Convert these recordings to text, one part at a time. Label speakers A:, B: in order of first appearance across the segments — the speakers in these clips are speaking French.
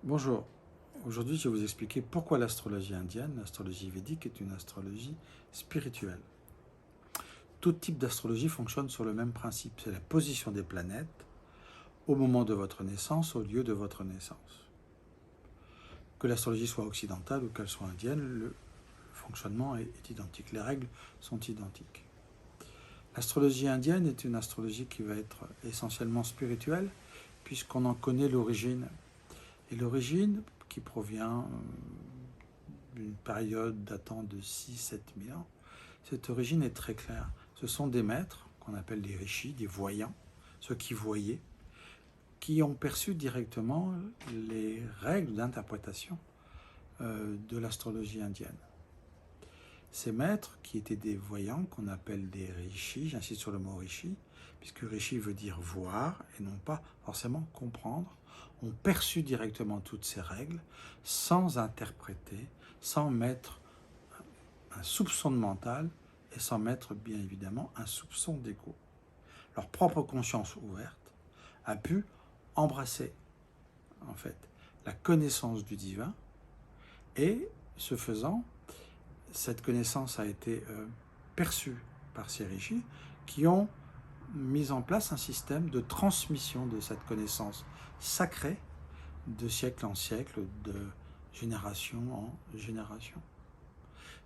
A: Bonjour, aujourd'hui je vais vous expliquer pourquoi l'astrologie indienne, l'astrologie védique, est une astrologie spirituelle. Tout type d'astrologie fonctionne sur le même principe, c'est la position des planètes au moment de votre naissance, au lieu de votre naissance. Que l'astrologie soit occidentale ou qu'elle soit indienne, le fonctionnement est identique, les règles sont identiques. L'astrologie indienne est une astrologie qui va être essentiellement spirituelle puisqu'on en connaît l'origine. Et l'origine qui provient d'une période datant de 6-7 000 ans, cette origine est très claire. Ce sont des maîtres, qu'on appelle des rishis, des voyants, ceux qui voyaient, qui ont perçu directement les règles d'interprétation de l'astrologie indienne. Ces maîtres, qui étaient des voyants, qu'on appelle des rishis, j'insiste sur le mot rishi, puisque rishi veut dire voir et non pas forcément comprendre, ont perçu directement toutes ces règles sans interpréter, sans mettre un soupçon de mental et sans mettre bien évidemment un soupçon d'ego. Leur propre conscience ouverte a pu embrasser en fait la connaissance du divin et ce faisant, cette connaissance a été perçue par ces rishis qui ont mis en place un système de transmission de cette connaissance sacrée de siècle en siècle, de génération en génération.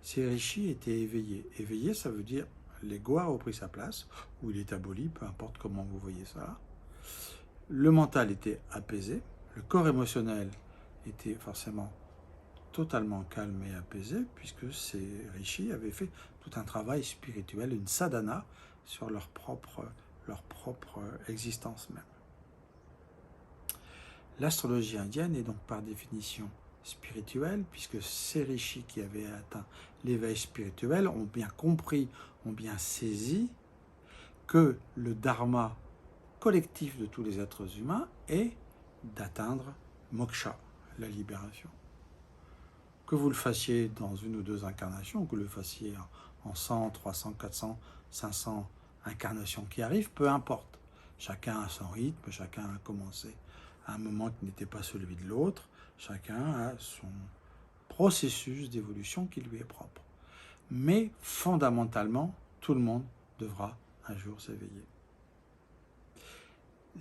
A: Ces rishis étaient éveillés. Éveillé, ça veut dire l'ego a repris sa place, ou il est aboli, peu importe comment vous voyez ça. Le mental était apaisé, le corps émotionnel était forcément totalement calme et apaisé, puisque ces rishis avaient fait tout un travail spirituel, une sadhana sur leur propre existence même. L'astrologie indienne est donc par définition spirituelle, puisque ces rishis qui avaient atteint l'éveil spirituel ont bien compris, ont bien saisi que le dharma collectif de tous les êtres humains est d'atteindre moksha, la libération. Que vous le fassiez dans une ou deux incarnations, que vous le fassiez en 100, 300, 400, 500 incarnations qui arrivent, peu importe. Chacun a son rythme, chacun a commencé à un moment qui n'était pas celui de l'autre, chacun a son processus d'évolution qui lui est propre. Mais fondamentalement, tout le monde devra un jour s'éveiller.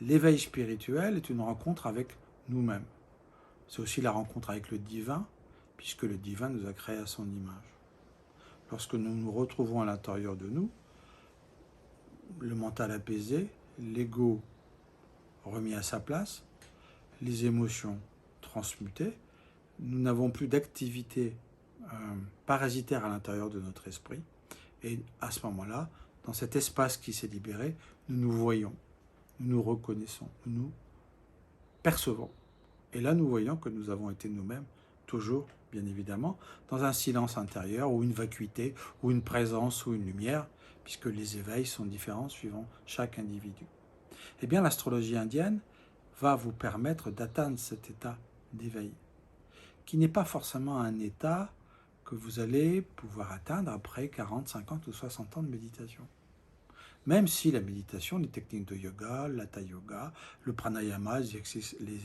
A: L'éveil spirituel est une rencontre avec nous-mêmes. C'est aussi la rencontre avec le divin, puisque le divin nous a créés à son image. Lorsque nous nous retrouvons à l'intérieur de nous, le mental apaisé, l'ego remis à sa place, les émotions transmutées, nous n'avons plus d'activité parasitaire à l'intérieur de notre esprit. Et à ce moment-là, dans cet espace qui s'est libéré, nous nous voyons, nous nous reconnaissons, nous nous percevons. Et là, nous voyons que nous avons été nous-mêmes, toujours, bien évidemment, dans un silence intérieur, ou une vacuité, ou une présence, ou une lumière, puisque les éveils sont différents suivant chaque individu. Eh bien, l'astrologie indienne va vous permettre d'atteindre cet état d'éveil, qui n'est pas forcément un état que vous allez pouvoir atteindre après 40, 50 ou 60 ans de méditation. Même si la méditation, les techniques de yoga, l'hatha yoga, le pranayama, les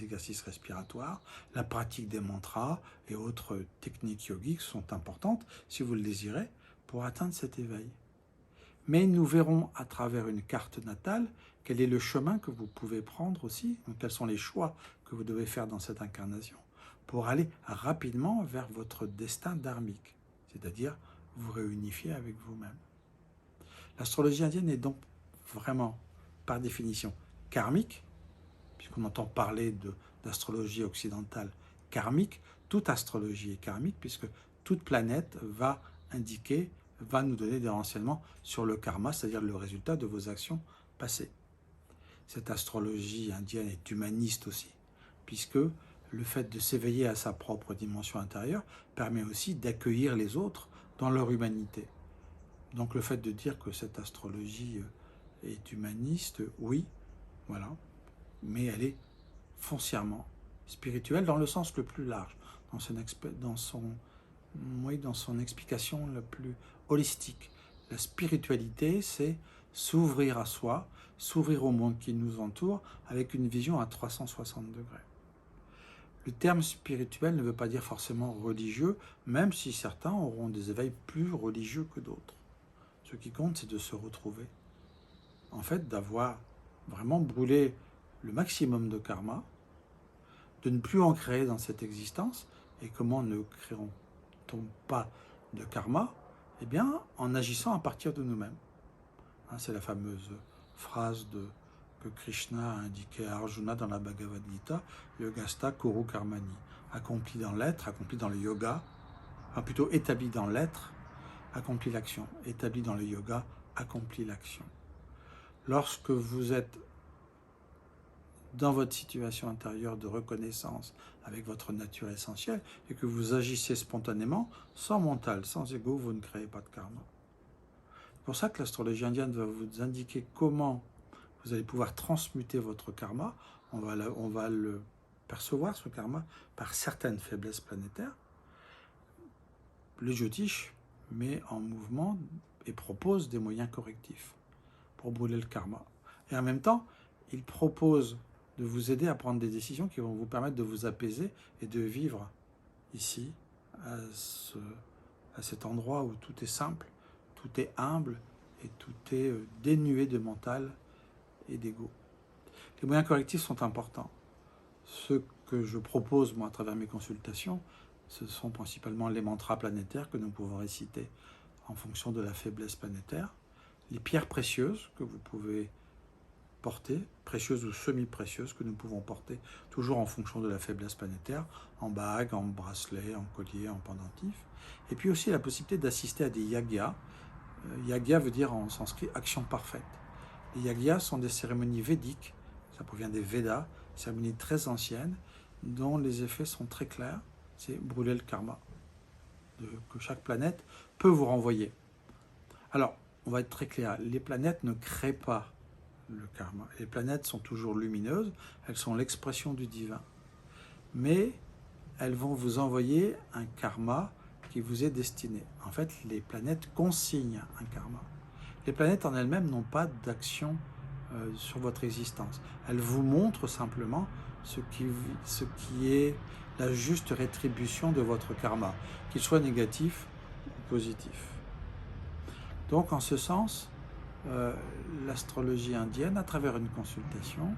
A: exercices respiratoires, la pratique des mantras et autres techniques yogiques sont importantes, si vous le désirez, pour atteindre cet éveil. Mais nous verrons à travers une carte natale quel est le chemin que vous pouvez prendre aussi, donc quels sont les choix que vous devez faire dans cette incarnation, pour aller rapidement vers votre destin dharmique, c'est-à-dire vous réunifier avec vous-même. L'astrologie indienne est donc vraiment, par définition, karmique, puisqu'on entend parler d'astrologie occidentale karmique. Toute astrologie est karmique, puisque toute planète va indiquer, va nous donner des renseignements sur le karma, c'est-à-dire le résultat de vos actions passées. Cette astrologie indienne est humaniste aussi, puisque le fait de s'éveiller à sa propre dimension intérieure permet aussi d'accueillir les autres dans leur humanité. Donc le fait de dire que cette astrologie est humaniste, oui, voilà, mais elle est foncièrement spirituelle dans le sens le plus large, dans son explication la plus holistique. La spiritualité, c'est s'ouvrir à soi, s'ouvrir au monde qui nous entoure avec une vision à 360 degrés. Le terme spirituel ne veut pas dire forcément religieux, même si certains auront des éveils plus religieux que d'autres. Ce qui compte, c'est de se retrouver. En fait, d'avoir vraiment brûlé le maximum de karma, de ne plus en créer dans cette existence. Et comment ne créons-t-on pas de karma? Eh bien, en agissant à partir de nous-mêmes. C'est la fameuse phrase que Krishna a indiquée à Arjuna dans la Bhagavad Gita, Yogasta Kuru Karmani, accompli dans l'être, accompli dans le yoga, enfin plutôt établi dans l'être, accompli l'action, établi dans le yoga, accompli l'action. Lorsque vous êtes dans votre situation intérieure de reconnaissance avec votre nature essentielle et que vous agissez spontanément, sans mental, sans ego, vous ne créez pas de karma. C'est pour ça que l'astrologie indienne va vous indiquer comment vous allez pouvoir transmuter votre karma. On va le percevoir, ce karma, par certaines faiblesses planétaires. Le Jyotish met en mouvement et propose des moyens correctifs pour brûler le karma. Et en même temps, il propose de vous aider à prendre des décisions qui vont vous permettre de vous apaiser et de vivre ici, à cet endroit où tout est simple, tout est humble et tout est dénué de mental et d'ego. Les moyens correctifs sont importants. Ce que je propose, moi, à travers mes consultations, ce sont principalement les mantras planétaires que nous pouvons réciter en fonction de la faiblesse planétaire, les pierres précieuses que vous pouvez porter, précieuses ou semi-précieuses que nous pouvons porter, toujours en fonction de la faiblesse planétaire, en bague, en bracelet, en collier, en pendentif. Et puis aussi la possibilité d'assister à des yagyas. Yagya veut dire en sanskrit action parfaite. Les yagyas sont des cérémonies védiques, ça provient des Védas, cérémonies très anciennes, dont les effets sont très clairs, c'est brûler le karma, que chaque planète peut vous renvoyer. Alors, on va être très clair, les planètes ne créent pas le karma. Les planètes sont toujours lumineuses, elles sont l'expression du divin. Mais elles vont vous envoyer un karma qui vous est destiné. En fait, les planètes consignent un karma. Les planètes en elles-mêmes n'ont pas d'action sur votre existence. Elles vous montrent simplement ce qui est la juste rétribution de votre karma, qu'il soit négatif ou positif. Donc, en ce sens, l'astrologie indienne, à travers une consultation,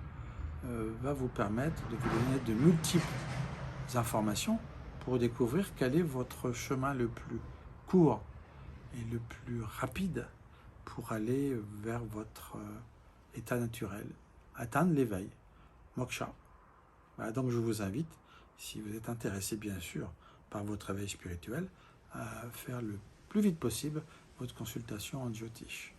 A: va vous permettre de vous donner de multiples informations pour découvrir quel est votre chemin le plus court et le plus rapide pour aller vers votre état naturel, atteindre l'éveil, moksha. Voilà, donc je vous invite, si vous êtes intéressé bien sûr par votre éveil spirituel, à faire le plus vite possible votre consultation en Jyotish.